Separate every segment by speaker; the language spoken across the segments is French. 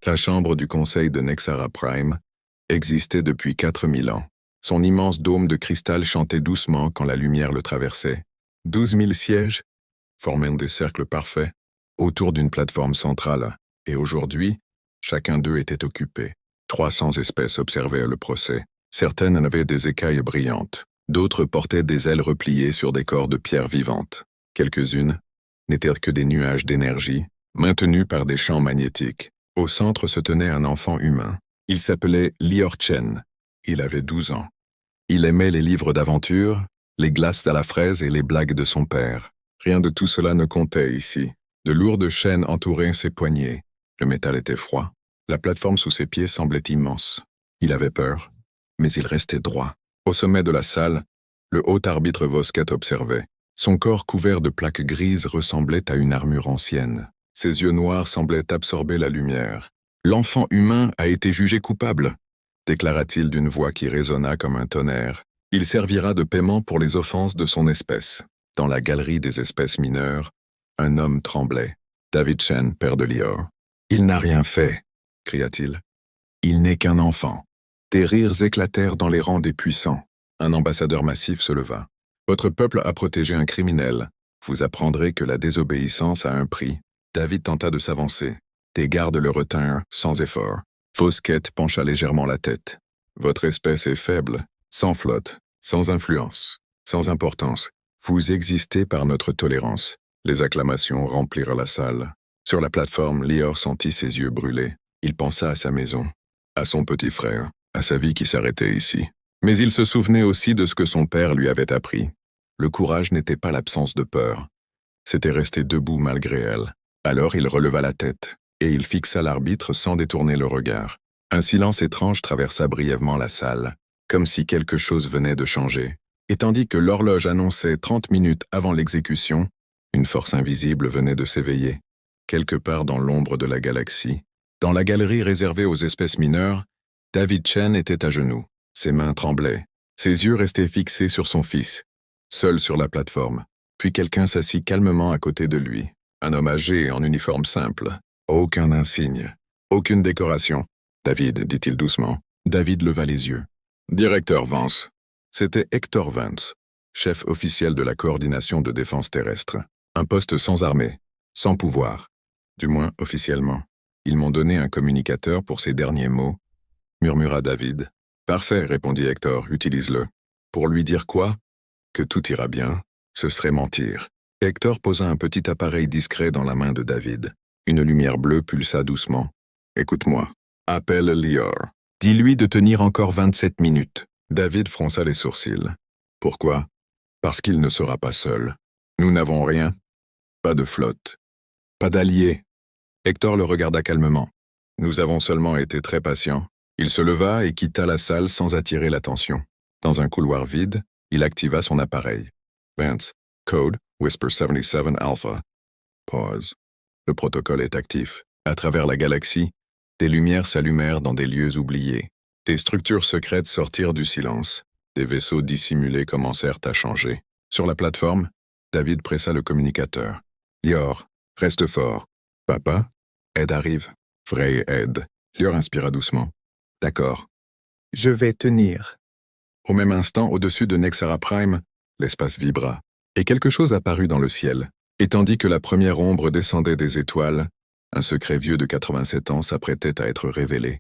Speaker 1: La chambre du conseil de Nexara Prime existait depuis 4000 ans. Son immense dôme de cristal chantait doucement quand la lumière le traversait. 12 000 sièges formaient des cercles parfaits autour d'une plateforme centrale, et aujourd'hui, chacun d'eux était occupé. 300 espèces observaient le procès. Certaines avaient des écailles brillantes, d'autres portaient des ailes repliées sur des corps de pierre vivantes. Quelques-unes n'étaient que des nuages d'énergie, maintenus par des champs magnétiques. Au centre se tenait un enfant humain. Il s'appelait Lior Chen. Il avait 12 ans. Il aimait les livres d'aventure, les glaces à la fraise et les blagues de son père. Rien de tout cela ne comptait ici. De lourdes chaînes entouraient ses poignets. Le métal était froid. La plateforme sous ses pieds semblait immense. Il avait peur, mais il restait droit. Au sommet de la salle, le haut arbitre Vosket observait. Son corps couvert de plaques grises ressemblait à une armure ancienne. Ses yeux noirs semblaient absorber la lumière. « L'enfant humain a été jugé coupable », déclara-t-il d'une voix qui résonna comme un tonnerre. « Il servira de paiement pour les offenses de son espèce. » Dans la galerie des espèces mineures, un homme tremblait. David Chen, père de Lior. « Il n'a rien fait », cria-t-il. « Il n'est qu'un enfant. » Des rires éclatèrent dans les rangs des puissants. Un ambassadeur massif se leva. « Votre peuple a protégé un criminel. Vous apprendrez que la désobéissance a un prix. » David tenta de s'avancer. Des gardes le retinrent, sans effort. Vosket pencha légèrement la tête. « Votre espèce est faible, sans flotte, sans influence, sans importance. Vous existez par notre tolérance. » Les acclamations remplirent la salle. Sur la plateforme, Lior sentit ses yeux brûler. Il pensa à sa maison, à son petit frère, à sa vie qui s'arrêtait ici. Mais il se souvenait aussi de ce que son père lui avait appris. Le courage n'était pas l'absence de peur. C'était rester debout malgré elle. Alors il releva la tête, et il fixa l'arbitre sans détourner le regard. Un silence étrange traversa brièvement la salle, comme si quelque chose venait de changer. Et tandis que l'horloge annonçait 30 minutes avant l'exécution, une force invisible venait de s'éveiller. Quelque part dans l'ombre de la galaxie, dans la galerie réservée aux espèces mineures, David Chen était à genoux. Ses mains tremblaient. Ses yeux restaient fixés sur son fils, seul sur la plateforme. Puis quelqu'un s'assit calmement à côté de lui. Un homme âgé en uniforme simple. Aucun insigne. Aucune décoration. « David, dit-il doucement. » David leva les yeux. « Directeur Vance. » C'était Hector Vance, chef officiel de la coordination de défense terrestre. Un poste sans armée, sans pouvoir. Du moins officiellement. Ils m'ont donné un communicateur pour ces derniers mots, murmura David. « Parfait, répondit Hector, utilise-le. » Pour lui dire quoi? Que tout ira bien. Ce serait mentir. Hector posa un petit appareil discret dans la main de David. Une lumière bleue pulsa doucement. « Écoute-moi. Appelle Lior. Dis-lui de tenir encore 27 minutes. » David fronça les sourcils. « Pourquoi? » « Parce qu'il ne sera pas seul. Nous n'avons rien. Pas de flotte. Pas d'alliés. » Hector le regarda calmement. « Nous avons seulement été très patients. » Il se leva et quitta la salle sans attirer l'attention. Dans un couloir vide, il activa son appareil. « Vance, code, Whisper 77 Alpha. Pause. Le protocole est actif. À travers la galaxie, des lumières s'allumèrent dans des lieux oubliés. Des structures secrètes sortirent du silence. Des vaisseaux dissimulés commencèrent à changer. Sur la plateforme, David pressa le communicateur. « Lior, reste fort. Papa, aide arrive. Vraie aide. » Lior inspira doucement. « D'accord. » «
Speaker 2: Je vais tenir. »
Speaker 1: Au même instant, au-dessus de Nexara Prime, l'espace vibra, et quelque chose apparut dans le ciel. Et tandis que la première ombre descendait des étoiles, un secret vieux de 87 ans s'apprêtait à être révélé.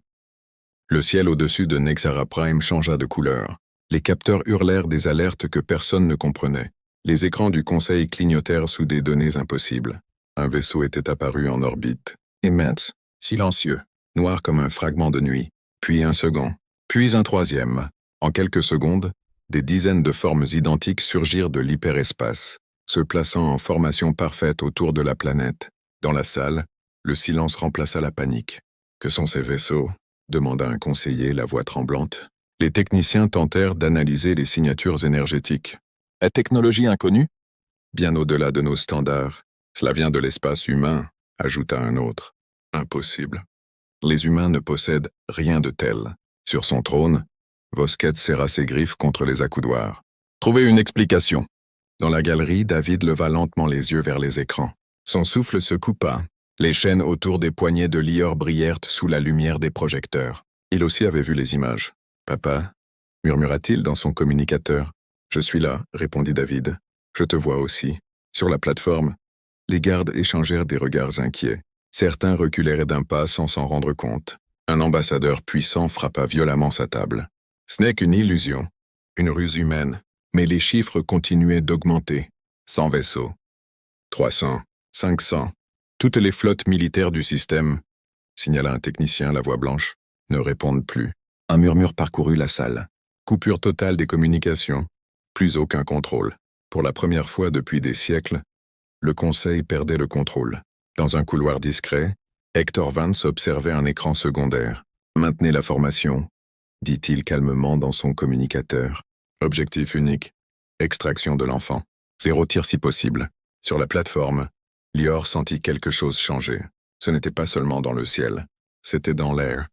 Speaker 1: Le ciel au-dessus de Nexara Prime changea de couleur. Les capteurs hurlèrent des alertes que personne ne comprenait. Les écrans du conseil clignotèrent sous des données impossibles. Un vaisseau était apparu en orbite, immense, silencieux, noir comme un fragment de nuit. Puis un second, puis un troisième. En quelques secondes, des dizaines de formes identiques surgirent de l'hyperespace, se plaçant en formation parfaite autour de la planète. Dans la salle, le silence remplaça la panique. « Que sont ces vaisseaux ?» demanda un conseiller, la voix tremblante. Les techniciens tentèrent d'analyser les signatures énergétiques. « La technologie inconnue ?»« Bien au-delà de nos standards. Cela vient de l'espace humain, » ajouta un autre. « Impossible. Les humains ne possèdent rien de tel. » Sur son trône, Vosket serra ses griffes contre les accoudoirs. « Trouvez une explication. » Dans la galerie, David leva lentement les yeux vers les écrans. Son souffle se coupa. Les chaînes autour des poignets de Lior brillèrent sous la lumière des projecteurs. Il aussi avait vu les images. « Papa » murmura-t-il dans son communicateur. « Je suis là » répondit David. « Je te vois aussi. » Sur la plateforme, les gardes échangèrent des regards inquiets. Certains reculèrent d'un pas sans s'en rendre compte. Un ambassadeur puissant frappa violemment sa table. Ce n'est qu'une illusion, une ruse humaine. Mais les chiffres continuaient d'augmenter. 100 vaisseaux. 300. 500. Toutes les flottes militaires du système, signala un technicien la voix blanche, ne répondent plus. Un murmure parcourut la salle. Coupure totale des communications. Plus aucun contrôle. Pour la première fois depuis des siècles, le Conseil perdait le contrôle. Dans un couloir discret, Hector Vance observait un écran secondaire. « Maintenez la formation », dit-il calmement dans son communicateur. Objectif unique. Extraction de l'enfant. 0 tir si possible. Sur la plateforme, Lior sentit quelque chose changer. Ce n'était pas seulement dans le ciel. C'était dans l'air,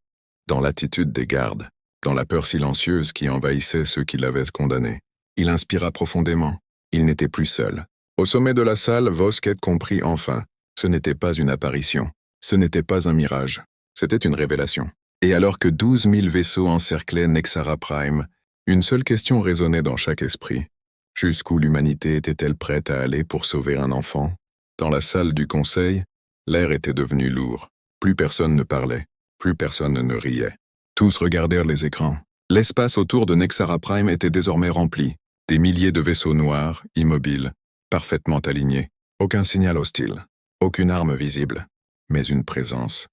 Speaker 1: dans l'attitude des gardes, dans la peur silencieuse qui envahissait ceux qui l'avaient condamné. Il inspira profondément. Il n'était plus seul. Au sommet de la salle, Vosket comprit enfin. Ce n'était pas une apparition. Ce n'était pas un mirage. C'était une révélation. Et alors que 12 000 vaisseaux encerclaient Nexara Prime, une seule question résonnait dans chaque esprit. Jusqu'où l'humanité était-elle prête à aller pour sauver un enfant? Dans la salle du conseil, l'air était devenu lourd. Plus personne ne parlait. Plus personne ne riait. Tous regardèrent les écrans. L'espace autour de Nexara Prime était désormais rempli. Des milliers de vaisseaux noirs, immobiles, parfaitement alignés. Aucun signal hostile. Aucune arme visible. Mais une présence.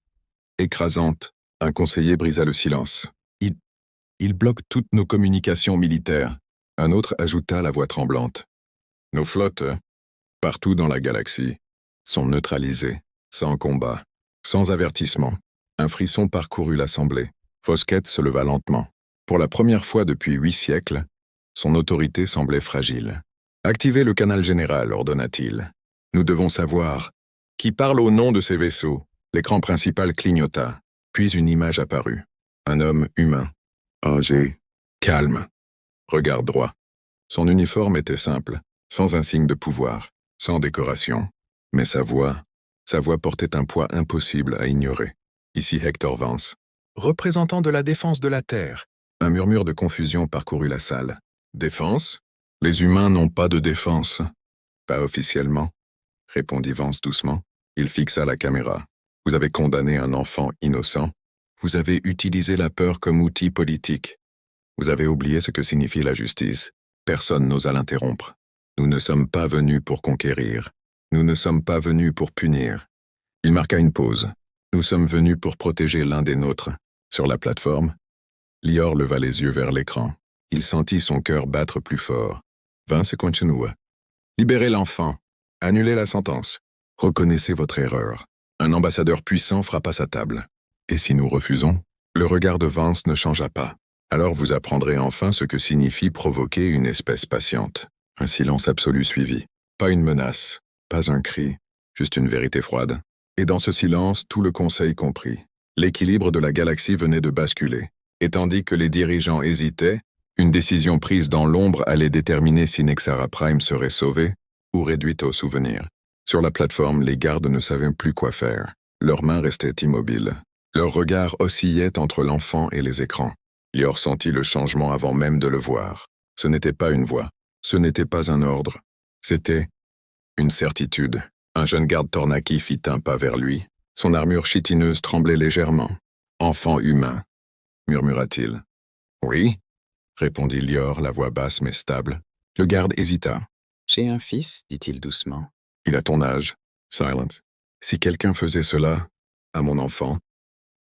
Speaker 1: Écrasante, un conseiller brisa le silence. Il bloque toutes nos communications militaires. Un autre ajouta la voix tremblante. Nos flottes, partout dans la galaxie, sont neutralisées, sans combat, sans avertissement. Un frisson parcourut l'assemblée. Vosket se leva lentement. Pour la première fois depuis 8 siècles, son autorité semblait fragile. Activez le canal général, ordonna-t-il. Nous devons savoir qui parle au nom de ces vaisseaux. L'écran principal clignota, puis une image apparut. Un homme humain, âgé, calme, regard droit. Son uniforme était simple, sans insigne de pouvoir, sans décoration. Mais sa voix portait un poids impossible à ignorer. Ici Hector Vance, représentant de la défense de la Terre. Un murmure de confusion parcourut la salle. Défense? Les humains n'ont pas de défense. Pas officiellement, répondit Vance doucement. Il fixa la caméra. Vous avez condamné un enfant innocent. Vous avez utilisé la peur comme outil politique. Vous avez oublié ce que signifie la justice. Personne n'osa l'interrompre. Nous ne sommes pas venus pour conquérir. Nous ne sommes pas venus pour punir. Il marqua une pause. Nous sommes venus pour protéger l'un des nôtres. Sur la plateforme, Lior leva les yeux vers l'écran. Il sentit son cœur battre plus fort. Vance continua. Libérez l'enfant. Annulez la sentence. Reconnaissez votre erreur. Un ambassadeur puissant frappa sa table. Et si nous refusons? Le regard de Vance ne changea pas. Alors vous apprendrez enfin ce que signifie provoquer une espèce patiente. Un silence absolu suivit. Pas une menace, pas un cri, juste une vérité froide. Et dans ce silence, tout le conseil comprit. L'équilibre de la galaxie venait de basculer. Et tandis que les dirigeants hésitaient, une décision prise dans l'ombre allait déterminer si Nexara Prime serait sauvée ou réduite au souvenir. Sur la plateforme, les gardes ne savaient plus quoi faire. Leurs mains restaient immobiles. Leurs regards oscillaient entre l'enfant et les écrans. Lior sentit le changement avant même de le voir. Ce n'était pas une voix. Ce n'était pas un ordre. C'était une certitude. Un jeune garde Tornaki fit un pas vers lui. Son armure chitineuse tremblait légèrement. « Enfant humain », murmura-t-il. « Oui », répondit Lior, la voix basse mais stable. Le garde hésita.
Speaker 2: « J'ai un fils, dit-il doucement. »«
Speaker 1: Il a ton âge. » Silence. « Si quelqu'un faisait cela à mon enfant... »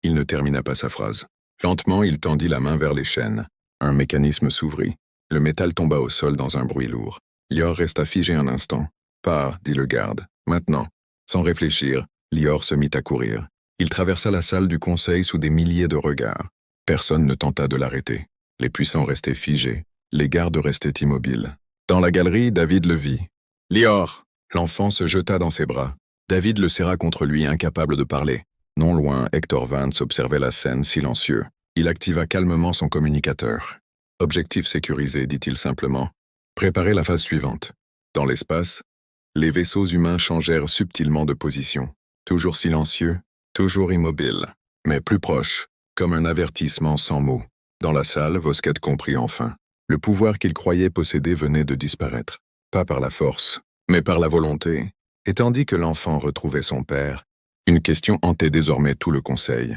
Speaker 1: Il ne termina pas sa phrase. Lentement, il tendit la main vers les chaînes. Un mécanisme s'ouvrit. Le métal tomba au sol dans un bruit lourd. Lior resta figé un instant. « Pars, dit le garde. Maintenant. » Sans réfléchir, Lior se mit à courir. Il traversa la salle du conseil sous des milliers de regards. Personne ne tenta de l'arrêter. Les puissants restaient figés. Les gardes restaient immobiles. Dans la galerie, David le vit. « Lior !» L'enfant se jeta dans ses bras. David le serra contre lui, incapable de parler. Non loin, Hector Vance observait la scène, silencieux. Il activa calmement son communicateur. « Objectif sécurisé », dit-il simplement. « Préparez la phase suivante. » Dans l'espace, les vaisseaux humains changèrent subtilement de position. Toujours silencieux, toujours immobile, mais plus proche, comme un avertissement sans mots. Dans la salle, Vosquette comprit enfin. Le pouvoir qu'il croyait posséder venait de disparaître. Pas par la force, mais par la volonté. Et tandis que l'enfant retrouvait son père, une question hantait désormais tout le conseil.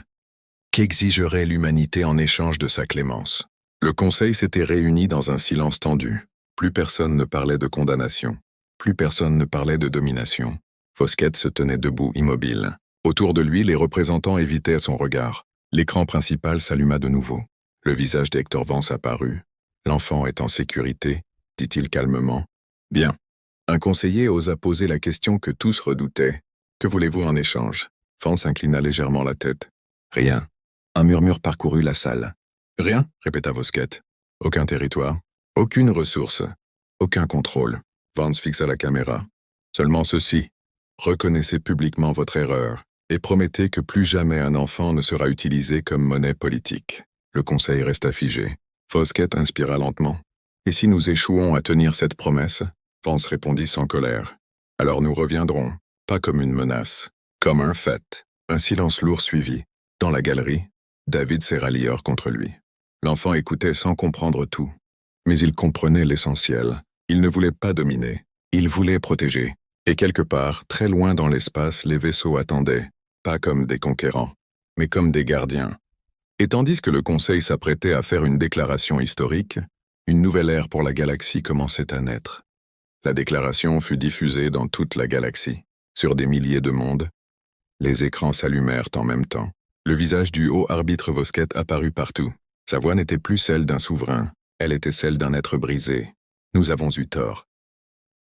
Speaker 1: Qu'exigerait l'humanité en échange de sa clémence? Le conseil s'était réuni dans un silence tendu. Plus personne ne parlait de condamnation. Plus personne ne parlait de domination. Vosquette se tenait debout, immobile. Autour de lui, les représentants évitaient son regard. L'écran principal s'alluma de nouveau. Le visage d'Hector Vance apparut. L'enfant est en sécurité, dit-il calmement. Bien. Un conseiller osa poser la question que tous redoutaient. Que voulez-vous en échange? Vance inclina légèrement la tête. Rien. Un murmure parcourut la salle. Rien, répéta Vosquette. Aucun territoire, aucune ressource, aucun contrôle. Vance fixa la caméra. Seulement ceci. Reconnaissez publiquement votre erreur et promettez que plus jamais un enfant ne sera utilisé comme monnaie politique. Le conseil resta figé. Vosquette inspira lentement. Et si nous échouons à tenir cette promesse? Vance répondit sans colère. Alors nous reviendrons, pas comme une menace, comme un fait. Un silence lourd suivit. Dans la galerie, David serra Lior contre lui. L'enfant écoutait sans comprendre tout. Mais il comprenait l'essentiel. Il ne voulait pas dominer. Il voulait protéger. Et quelque part, très loin dans l'espace, les vaisseaux attendaient, pas comme des conquérants, mais comme des gardiens. Et tandis que le Conseil s'apprêtait à faire une déclaration historique, une nouvelle ère pour la galaxie commençait à naître. La déclaration fut diffusée dans toute la galaxie, sur des milliers de mondes. Les écrans s'allumèrent en même temps. Le visage du haut arbitre Vosquette apparut partout. Sa voix n'était plus celle d'un souverain, elle était celle d'un être brisé. Nous avons eu tort.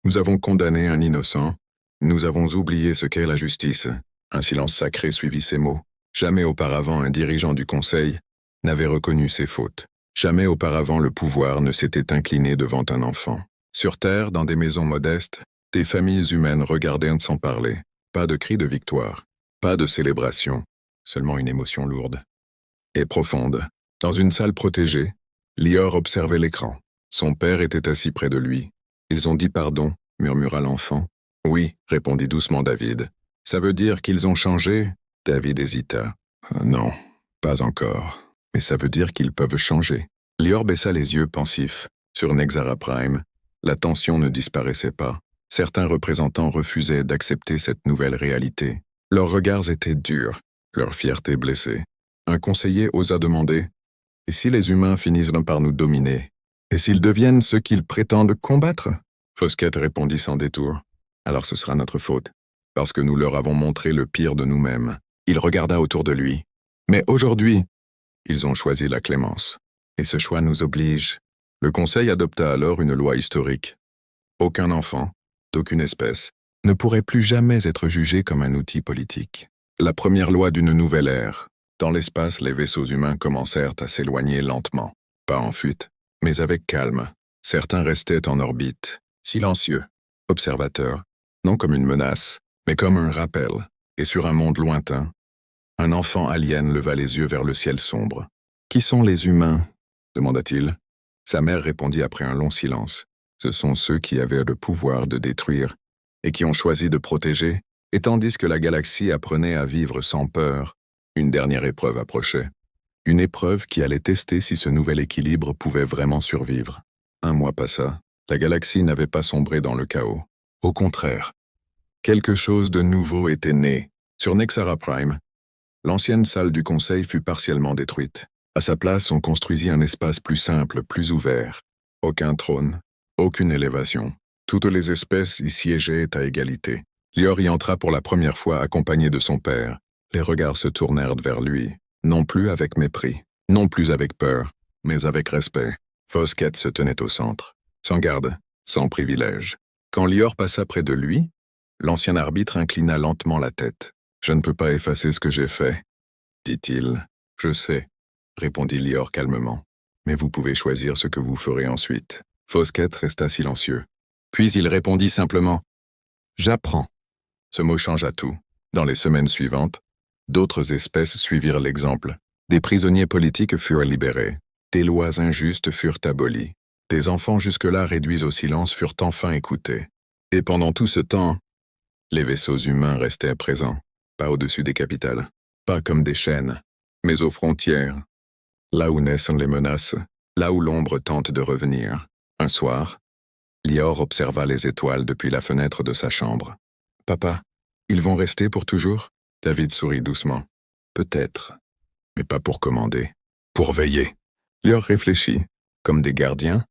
Speaker 1: Nous avons condamné un innocent. Nous avons oublié ce qu'est la justice. Un silence sacré suivit ces mots. Jamais auparavant un dirigeant du Conseil n'avait reconnu ses fautes. Jamais auparavant le pouvoir ne s'était incliné devant un enfant. Sur Terre, dans des maisons modestes, des familles humaines regardaient sans parler. Pas de cri de victoire, pas de célébration, seulement une émotion lourde et profonde. Dans une salle protégée, Lior observait l'écran. Son père était assis près de lui. Ils ont dit pardon, murmura l'enfant. Oui, répondit doucement David. Ça veut dire qu'ils ont changé? David hésita. Non, pas encore. Mais ça veut dire qu'ils peuvent changer. Lior baissa les yeux pensifs. Sur Nexara Prime, la tension ne disparaissait pas. Certains représentants refusaient d'accepter cette nouvelle réalité. Leurs regards étaient durs, leur fierté blessée. Un conseiller osa demander « Et si les humains finissent par nous dominer? Et s'ils deviennent ceux qu'ils prétendent combattre ?» Vosquette répondit sans détour. « Alors ce sera notre faute, parce que nous leur avons montré le pire de nous-mêmes. » Il regarda autour de lui. « Mais aujourd'hui, ils ont choisi la clémence. Et ce choix nous oblige. » Le Conseil adopta alors une loi historique. Aucun enfant, d'aucune espèce, ne pourrait plus jamais être jugé comme un outil politique. La première loi d'une nouvelle ère. Dans l'espace, les vaisseaux humains commencèrent à s'éloigner lentement. Pas en fuite, mais avec calme. Certains restaient en orbite, silencieux, observateurs, non comme une menace, mais comme un rappel. Et sur un monde lointain, un enfant alien leva les yeux vers le ciel sombre. « Qui sont les humains ?» demanda-t-il. Sa mère répondit après un long silence. Ce sont ceux qui avaient le pouvoir de détruire et qui ont choisi de protéger, et tandis que la galaxie apprenait à vivre sans peur, une dernière épreuve approchait. Une épreuve qui allait tester si ce nouvel équilibre pouvait vraiment survivre. Un mois passa, la galaxie n'avait pas sombré dans le chaos. Au contraire, quelque chose de nouveau était né. Sur Nexara Prime, l'ancienne salle du Conseil fut partiellement détruite. À sa place, on construisit un espace plus simple, plus ouvert. Aucun trône, aucune élévation. Toutes les espèces y siégeaient à égalité. Lior y entra pour la première fois accompagné de son père. Les regards se tournèrent vers lui, non plus avec mépris, non plus avec peur, mais avec respect. Vosquette se tenait au centre, sans garde, sans privilège. Quand Lior passa près de lui, l'ancien arbitre inclina lentement la tête. « Je ne peux pas effacer ce que j'ai fait, » dit-il. « Je sais, » répondit Lior calmement. « Mais vous pouvez choisir ce que vous ferez ensuite. » Vosquette resta silencieux. Puis il répondit simplement « J'apprends. » Ce mot changea tout. Dans les semaines suivantes, d'autres espèces suivirent l'exemple. Des prisonniers politiques furent libérés. Des lois injustes furent abolies. Des enfants jusque-là réduits au silence furent enfin écoutés. Et pendant tout ce temps, les vaisseaux humains restaient présents. pas au-dessus des capitales, pas comme des chaînes, mais aux frontières, là où naissent les menaces, là où l'ombre tente de revenir. Un soir, Lior observa les étoiles depuis la fenêtre de sa chambre. « Papa, ils vont rester pour toujours ?» David sourit doucement. « Peut-être, mais pas pour commander. Pour veiller. » Lior réfléchit. « Comme des gardiens ?» ?»«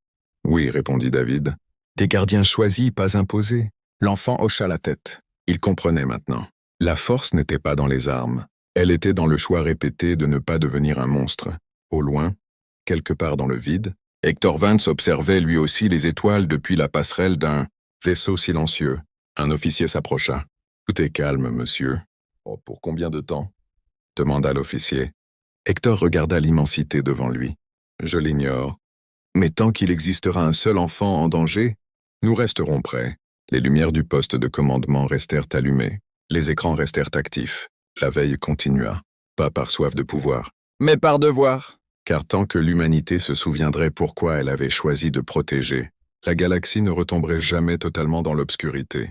Speaker 1: Oui, répondit David. « Des gardiens choisis, pas imposés. » L'enfant hocha la tête. Il comprenait maintenant. La force n'était pas dans les armes. Elle était dans le choix répété de ne pas devenir un monstre. Au loin, quelque part dans le vide, Hector Vance observait lui aussi les étoiles depuis la passerelle d'un vaisseau silencieux. Un officier s'approcha. « Tout est calme, monsieur. »« Oh, pour combien de temps ?» demanda l'officier. Hector regarda l'immensité devant lui. « Je l'ignore. Mais tant qu'il existera un seul enfant en danger, nous resterons prêts. » Les lumières du poste de commandement restèrent allumées. Les écrans restèrent actifs. La veille continua, pas par soif de pouvoir,
Speaker 2: Mais par devoir.
Speaker 1: car tant que l'humanité se souviendrait pourquoi elle avait choisi de protéger, la galaxie ne retomberait jamais totalement dans l'obscurité.